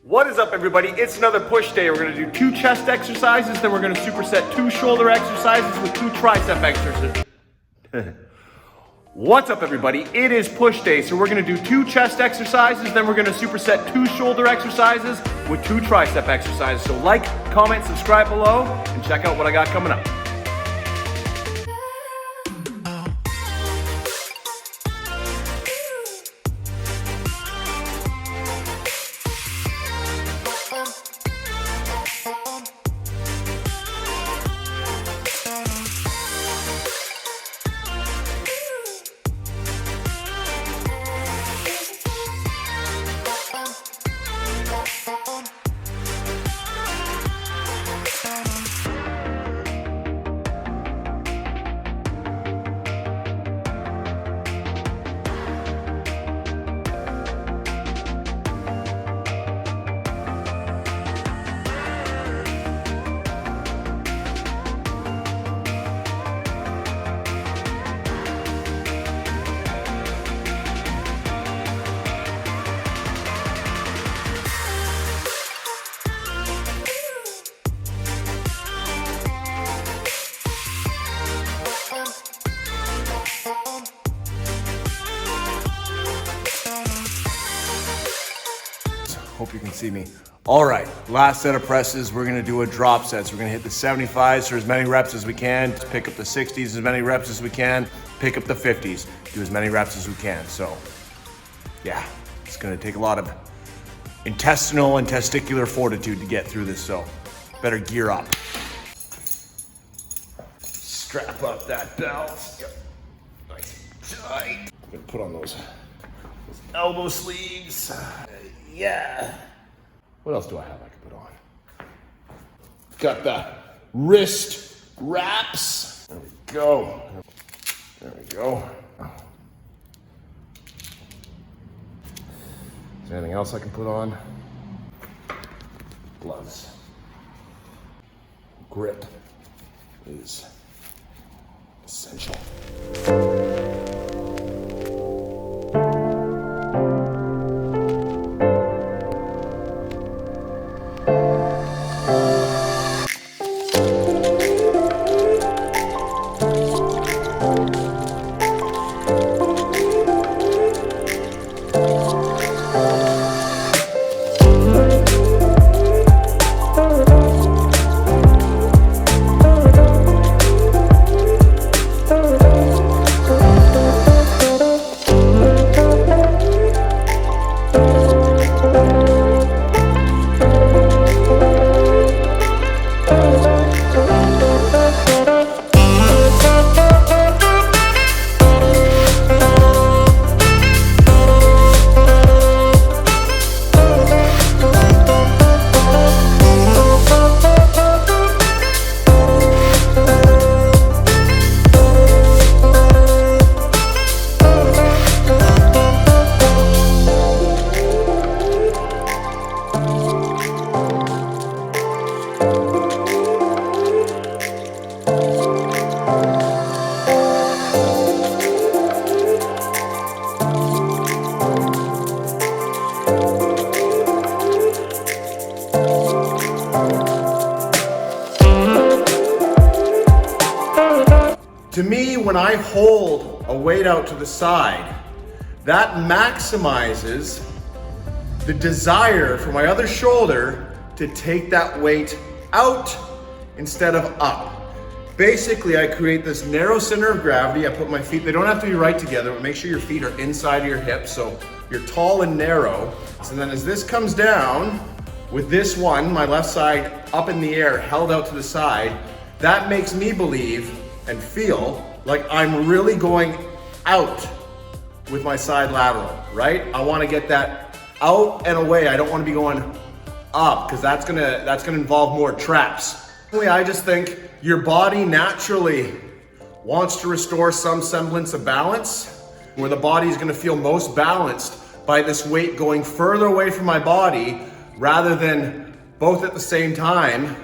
What is up, everybody? It's another push day. We're gonna do 2 chest exercises, then we're gonna superset 2 shoulder exercises with 2 tricep exercises. What's up, everybody? It is push day, so we're gonna do 2 chest exercises, then we're gonna superset 2 shoulder exercises with 2 tricep exercises. So like, comment, subscribe below, and check out what I got coming up. Hope you can see me. All right, last set of presses, we're gonna do a drop set. So we're gonna hit the 75s for as many reps as we can, pick up the 60s, as many reps as we can, pick up the 50s, do as many reps as we can. So yeah, it's gonna take a lot of intestinal and testicular fortitude to get through this, so better gear up. Strap up that belt. Yep, nice and tight. I'm gonna put on those elbow sleeves. Yeah. What else do I have I can put on? Got the wrist wraps. There we go. There we go. Is there anything else I can put on? Gloves. Grip is essential. To me, when I hold a weight out to the side, that maximizes the desire for my other shoulder to take that weight out instead of up. Basically, I create this narrow center of gravity. I put my feet, they don't have to be right together, but make sure your feet are inside of your hips so you're tall and narrow. And then as this comes down, with this one, my left side up in the air, held out to the side, that makes me believe and feel like I'm really going out with my side lateral, right? I wanna get that out and away. I don't wanna be going up because that's gonna involve more traps. I just think your body naturally wants to restore some semblance of balance, where the body is gonna feel most balanced by this weight going further away from my body rather than both at the same time.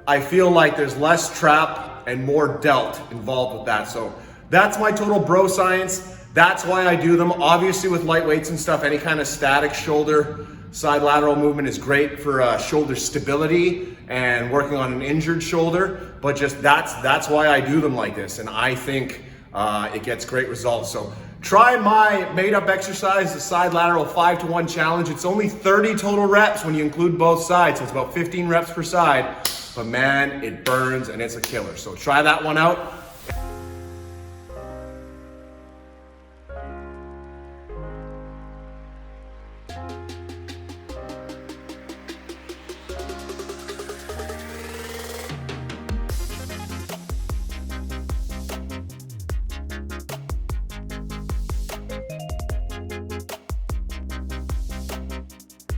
I feel like there's less trap and more delt involved with that. So that's my total bro science. That's why I do them. Obviously with light weights and stuff, any kind of static shoulder Side lateral movement is great for shoulder stability and working on an injured shoulder, but just that's why I do them like this, and I think it gets great results. So try my made up exercise, the side lateral 5-to-1 challenge. It's only 30 total reps when you include both sides, so it's about 15 reps per side, but man, it burns and it's a killer. So try that one out.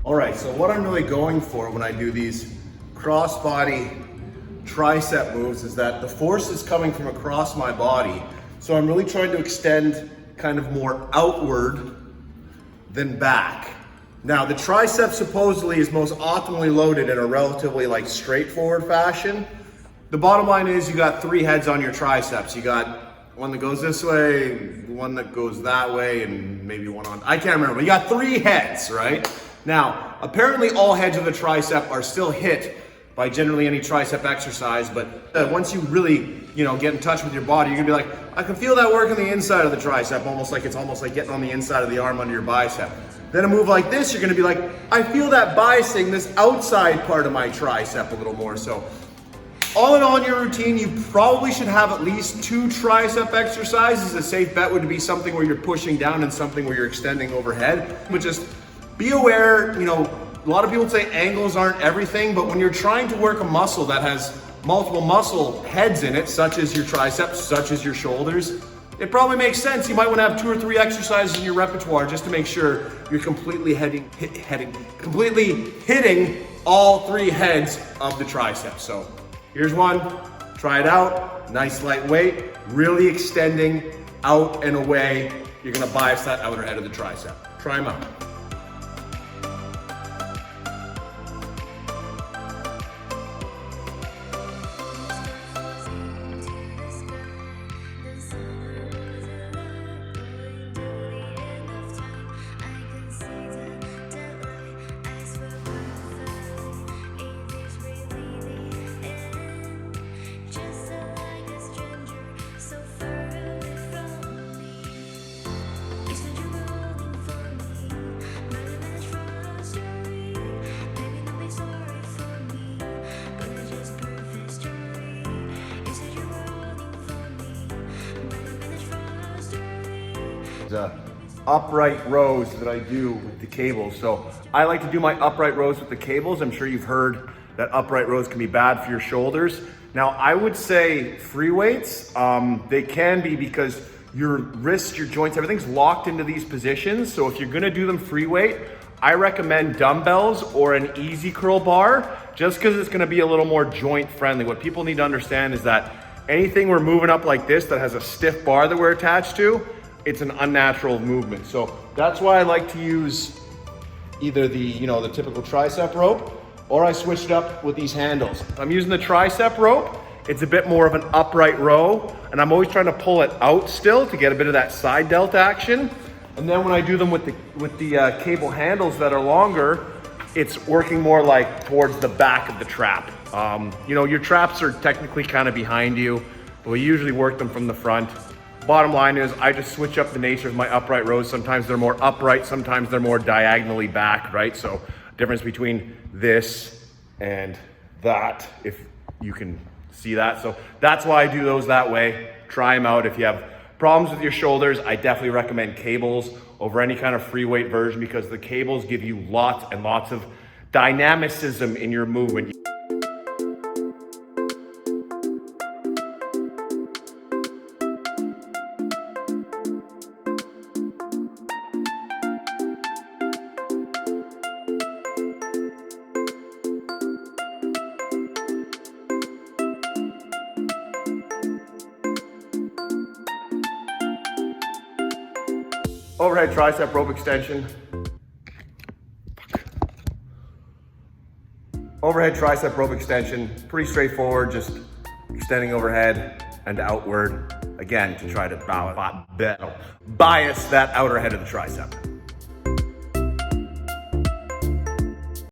All right, so what I'm really going for when I do these cross-body tricep moves is that the force is coming from across my body. So I'm really trying to extend kind of more outward than back. Now, the tricep supposedly is most optimally loaded in a relatively straightforward fashion. The bottom line is you got 3 heads on your triceps. You got one that goes this way, one that goes that way, and maybe one on, I can't remember. You got 3 heads, right? Now, apparently all heads of the tricep are still hit by generally any tricep exercise, but once you really, get in touch with your body, you're gonna be like, I can feel that work on the inside of the tricep, it's almost like getting on the inside of the arm under your bicep. Then a move like this, you're gonna be like, I feel that biceps, this outside part of my tricep a little more. So all in all, in your routine, you probably should have at least 2 tricep exercises. A safe bet would be something where you're pushing down and something where you're extending overhead. But just be aware, a lot of people say angles aren't everything, but when you're trying to work a muscle that has multiple muscle heads in it, such as your triceps, such as your shoulders, it probably makes sense. You might want to have 2 or 3 exercises in your repertoire just to make sure you're completely completely hitting all 3 heads of the triceps. So here's one, try it out, nice light weight, really extending out and away. You're gonna bias that outer head of the tricep. Try them out. Upright rows that I do with the cables. So I like to do my upright rows with the cables. I'm sure you've heard that upright rows can be bad for your shoulders. Now I would say free weights, they can be because your wrists, your joints, everything's locked into these positions. So if you're gonna do them free weight, I recommend dumbbells or an easy curl bar, just because it's gonna be a little more joint friendly. What people need to understand is that anything we're moving up like this that has a stiff bar that we're attached to, it's an unnatural movement. So that's why I like to use either the typical tricep rope, or I switch it up with these handles. If I'm using the tricep rope, it's a bit more of an upright row, and I'm always trying to pull it out still to get a bit of that side delt action. And then when I do them with the cable handles that are longer, it's working more like towards the back of the trap. Your traps are technically kind of behind you, but we usually work them from the front. Bottom line is I just switch up the nature of my upright rows. Sometimes they're more upright, sometimes they're more diagonally back, right? So difference between this and that, if you can see that. So that's why I do those that way. Try them out. If you have problems with your shoulders, I definitely recommend cables over any kind of free weight version, because the cables give you lots and lots of dynamicism in your movement. Overhead tricep rope extension. Overhead tricep rope extension, pretty straightforward, just extending overhead and outward, again, to try to bias that outer head of the tricep.